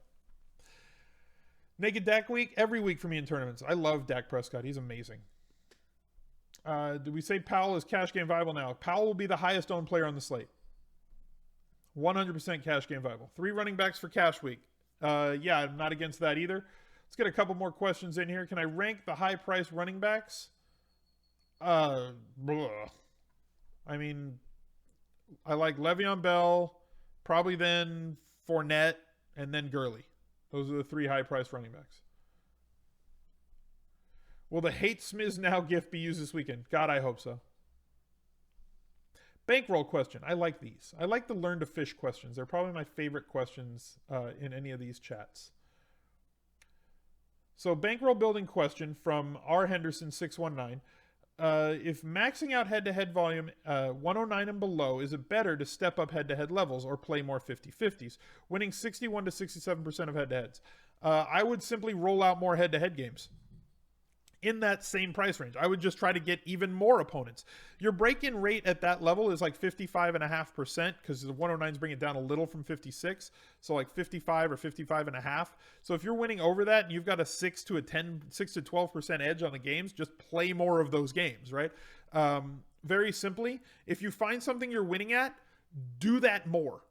Naked Dak week, every week for me in tournaments. I love Dak Prescott. He's amazing. Did we say Powell is cash game viable now? Powell will be the highest owned player on the slate. 100% cash game viable. 3 running backs for cash week. Yeah, I'm not against that either. Let's get a couple more questions in here. Can I rank the high price running backs? I mean, I like Le'Veon Bell, probably then Fournette, and then Gurley. Those are the 3 high price running backs. Will the Hate Smiz Now gift be used this weekend? God, I hope so. Bankroll question. I like these. I like the learn to fish questions. They're probably my favorite questions in any of these chats. So bankroll building question from R. Henderson 619. If maxing out head-to-head volume 109 and below, is it better to step up head-to-head levels or play more 50-50s, winning 61 to 67% of head-to-heads? I would simply roll out more head-to-head games in that same price range. I would just try to get even more opponents. Your break-in rate at that level is like 55.5% because the 109s bring it down a little from 56. So like 55 or 55.5. So if you're winning over that and you've got a 6 to 12% edge on the games, just play more of those games, right? Very simply, if you find something you're winning at, do that more.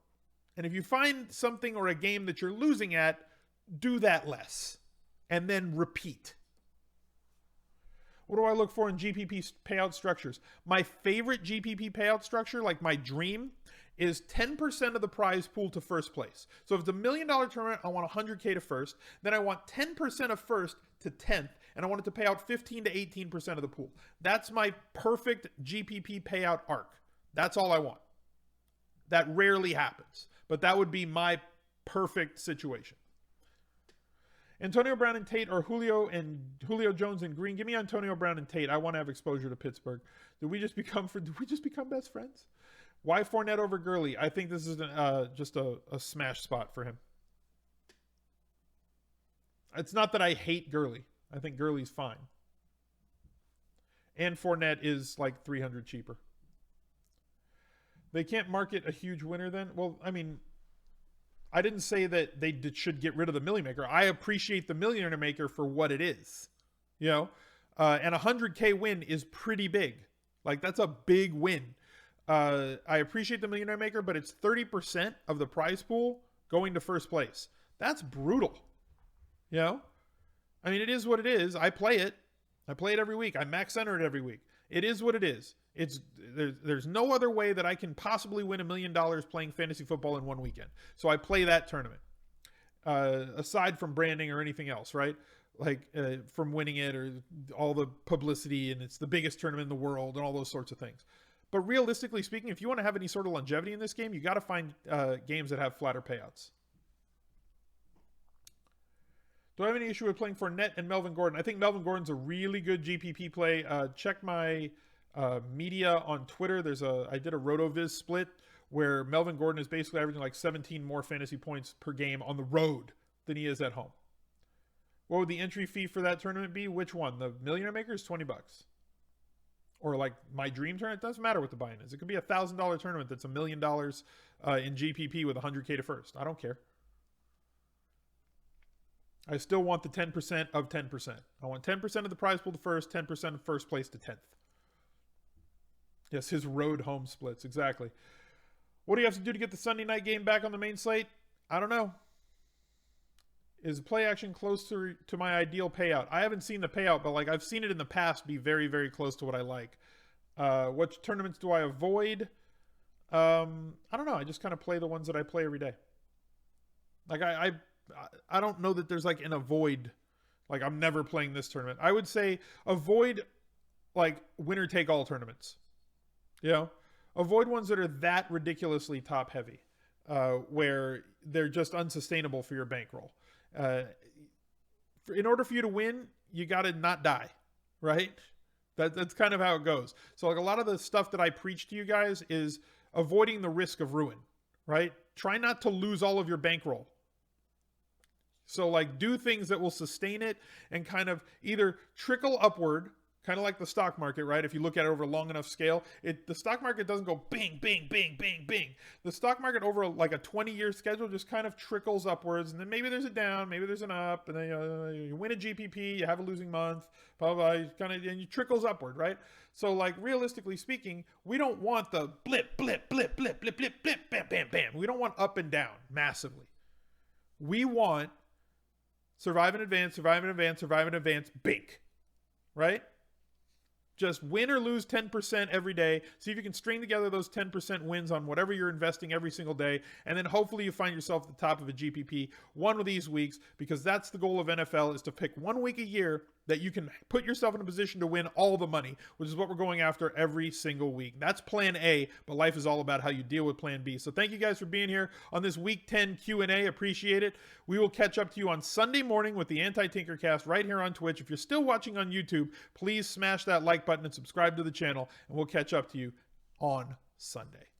And if you find something or a game that you're losing at, do that less. And then repeat. What do I look for in GPP payout structures? My favorite GPP payout structure, like my dream, is 10% of the prize pool to first place. So if it's $1 million tournament, I want 100K to first. Then I want 10% of first to 10th, and I want it to pay out 15 to 18% of the pool. That's my perfect GPP payout arc. That's all I want. That rarely happens, but that would be my perfect situation. Antonio Brown and Tate or Julio Jones and Green. Give me Antonio Brown and Tate. I want to have exposure to Pittsburgh. Did we just become best friends? Why Fournette over Gurley? I think this is just a smash spot for him. It's not that I hate Gurley. I think Gurley's fine. And Fournette is like 300 cheaper. They can't market a huge winner then? Well, I mean, I didn't say that they should get rid of the Million Maker. I appreciate the Millionaire Maker for what it is, you know, and a 100K win is pretty big. Like, that's a big win. I appreciate the Millionaire Maker, but it's 30% of the prize pool going to first place. That's brutal, you know. I mean, it is what it is. I play it every week. I max center it every week. It is what it is. There's no other way that I can possibly win $1 million playing fantasy football in one weekend. So I play that tournament. Aside from branding or anything else, right? Like from winning it or all the publicity and it's the biggest tournament in the world and all those sorts of things. But realistically speaking, if you want to have any sort of longevity in this game, you got to find games that have flatter payouts. Do I have any issue with playing Fournette and Melvin Gordon? I think Melvin Gordon's a really good GPP play. Check my media on Twitter. I did a RotoViz split where Melvin Gordon is basically averaging like 17 more fantasy points per game on the road than he is at home. What would the entry fee for that tournament be? Which one? The Millionaire Maker is $20. Or like my dream tournament. It doesn't matter what the buy-in is. It could be $1,000 tournament that's $1 million in GPP with 100K to first. I don't care. I still want the 10% of 10%. I want 10% of the prize pool to first, 10% of first place to 10th. Yes, his road home splits. Exactly. What do you have to do to get the Sunday night game back on the main slate? I don't know. Is play action close to my ideal payout? I haven't seen the payout, but like I've seen it in the past be very, very close to what I like. What tournaments do I avoid? I don't know. I just kind of play the ones that I play every day. Like I don't know that there's like an avoid. Like I'm never playing this tournament. I would say avoid like winner take all tournaments. You know, avoid ones that are that ridiculously top heavy, where they're just unsustainable for your bankroll. In order for you to win, you got to not die, right? That's kind of how it goes. So like a lot of the stuff that I preach to you guys is avoiding the risk of ruin, right? Try not to lose all of your bankroll. So like do things that will sustain it and kind of either trickle upward, kind of like the stock market, right? If you look at it over a long enough scale, the stock market doesn't go bing, bing, bing, bing, bing. The stock market over like a 20-year schedule just kind of trickles upwards, and then maybe there's a down, maybe there's an up, and then you win a GPP, you have a losing month, blah, blah, blah, and you trickles upward, right? So like realistically speaking, we don't want the blip, blip, blip, blip, blip, blip, blip, bam, bam, bam. We don't want up and down massively. We want survive and advance, survive and advance, survive and advance, bink, right? Just win or lose 10% every day. See if you can string together those 10% wins on whatever you're investing every single day. And then hopefully you find yourself at the top of a GPP one of these weeks, because that's the goal of NFL, is to pick 1 week a year that you can put yourself in a position to win all the money, which is what we're going after every single week. That's plan A, but life is all about how you deal with plan B. So thank you guys for being here on this week 10 Q&A. Appreciate it. We will catch up to you on Sunday morning with the Anti-Tinkercast right here on Twitch. If you're still watching on YouTube, please smash that like button and subscribe to the channel, and we'll catch up to you on Sunday.